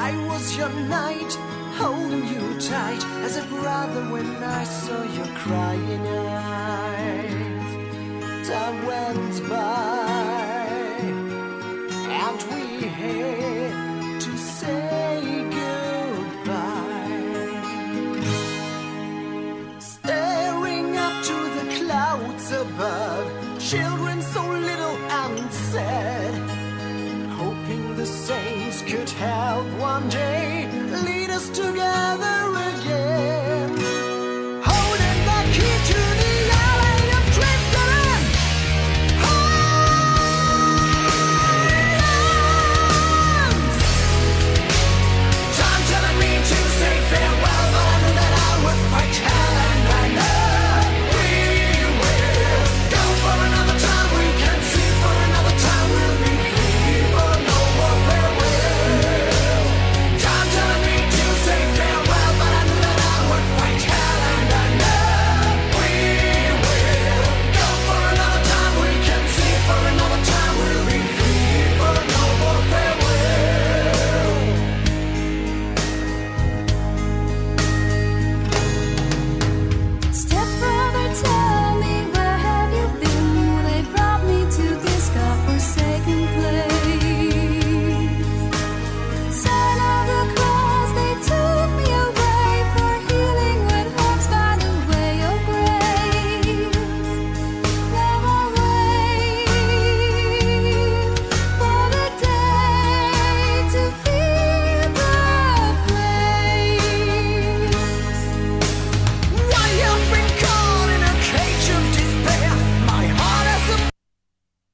I was your knight, holding you tight as a brother when I saw your crying eyes. Time went by, and we had to say goodbye. Staring up to the clouds above, children so little and sad, hoping the saints could help one day lead us together.